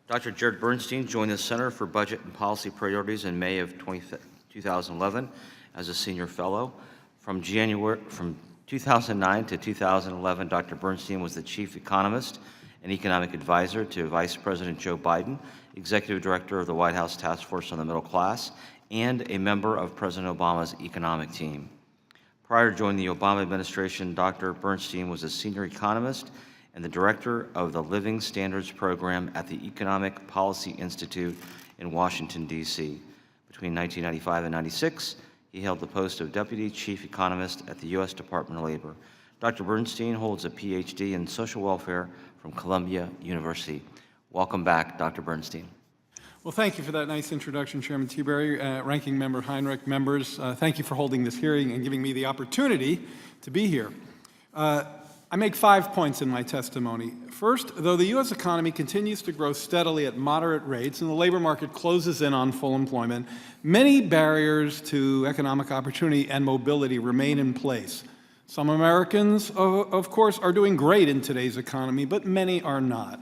Dr. Jared Bernstein joined the Center for Budget and Policy Priorities in May of 2011 as a senior fellow. From 2009 to 2011, Dr. Bernstein was the chief economist and economic advisor to Vice President Joe Biden, executive director of the White House Task Force on the Middle Class, and a member of President Obama's economic team. Prior to joining the Obama administration, Dr. Bernstein was a senior economist and the director of the Living Standards Program at the Economic Policy Institute in Washington, D.C. Between 1995 and 96, he held the post of Deputy Chief Economist at the U.S. Department of Labor. Dr. Bernstein holds a Ph.D. in social welfare from Columbia University. Welcome back, Dr. Bernstein. Well, thank you for that nice introduction, Chairman Tiberi, Ranking Member Heinrich, members. Thank you for holding this hearing and giving me the opportunity to be here. I make 5 points in my testimony. First, though the U.S. economy continues to grow steadily at moderate rates and the labor market closes in on full employment, many barriers to economic opportunity and mobility remain in place. Some Americans, of course, are doing great in today's economy, but many are not.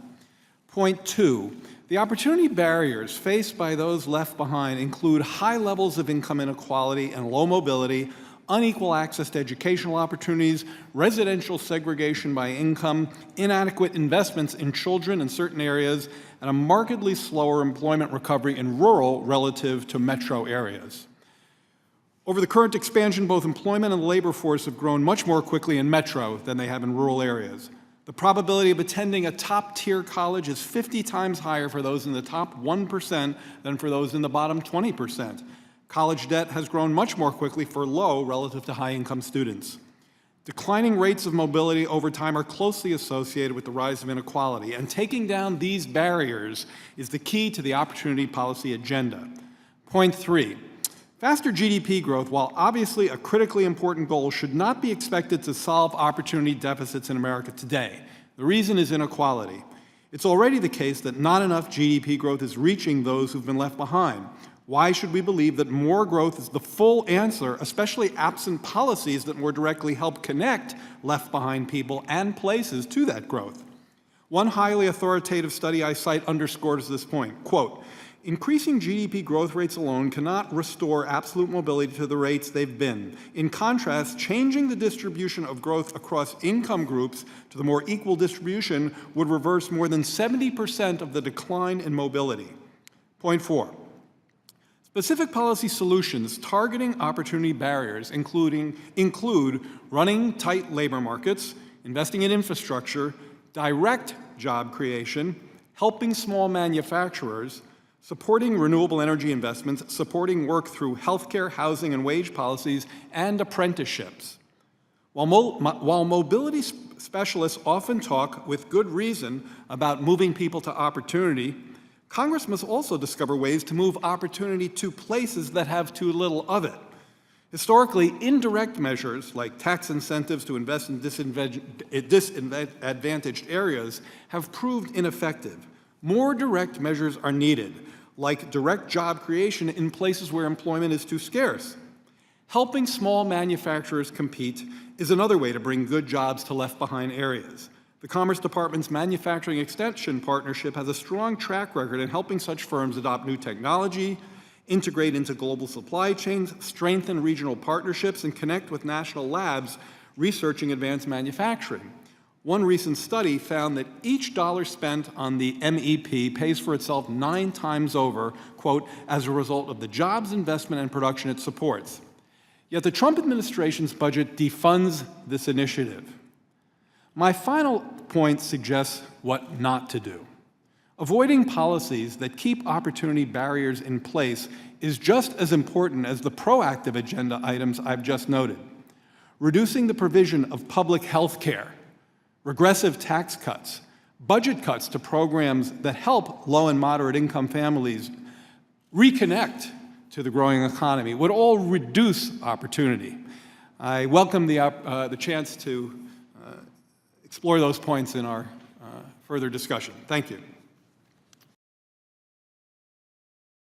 Point 2, the opportunity barriers faced by those left behind include high levels of income inequality and low mobility, unequal access to educational opportunities, residential segregation by income, inadequate investments in children in certain areas, and a markedly slower employment recovery in rural relative to metro areas. Over the current expansion, both employment and the labor force have grown much more quickly in metro than they have in rural areas. The probability of attending a top-tier college is 50 times higher for those in the top 1% than for those in the bottom 20%. College debt has grown much more quickly for low relative to high-income students. Declining rates of mobility over time are closely associated with the rise of inequality, and taking down these barriers is the key to the opportunity policy agenda. Point 3, faster GDP growth, while obviously a critically important goal, should not be expected to solve opportunity deficits in America today. The reason is inequality. It's already the case that not enough GDP growth is reaching those who've been left behind. Why should we believe that more growth is the full answer, especially absent policies that more directly help connect left-behind people and places to that growth? One highly authoritative study I cite underscores this point. Quote, increasing GDP growth rates alone cannot restore absolute mobility to the rates they've been. In contrast, changing the distribution of growth across income groups to the more equal distribution would reverse more than 70% of the decline in mobility. Point 4. Specific policy solutions targeting opportunity barriers include running tight labor markets, investing in infrastructure, direct job creation, helping small manufacturers, supporting renewable energy investments, supporting work through healthcare, housing, and wage policies, and apprenticeships. While mobility specialists often talk with good reason about moving people to opportunity, Congress must also discover ways to move opportunity to places that have too little of it. Historically, indirect measures like tax incentives to invest in disadvantaged areas have proved ineffective. More direct measures are needed, like direct job creation in places where employment is too scarce. Helping small manufacturers compete is another way to bring good jobs to left-behind areas. The Commerce Department's Manufacturing Extension Partnership has a strong track record in helping such firms adopt new technology, integrate into global supply chains, strengthen regional partnerships, and connect with national labs researching advanced manufacturing. One recent study found that each dollar spent on the MEP pays for itself 9 times over, quote, as a result of the jobs, investment, and production it supports. Yet the Trump administration's budget defunds this initiative. My final point suggests what not to do. Avoiding policies that keep opportunity barriers in place is just as important as the proactive agenda items I've just noted. Reducing the provision of public health care, regressive tax cuts, budget cuts to programs that help low and moderate income families reconnect to the growing economy would all reduce opportunity. I welcome the chance to explore those points in our further discussion. Thank you.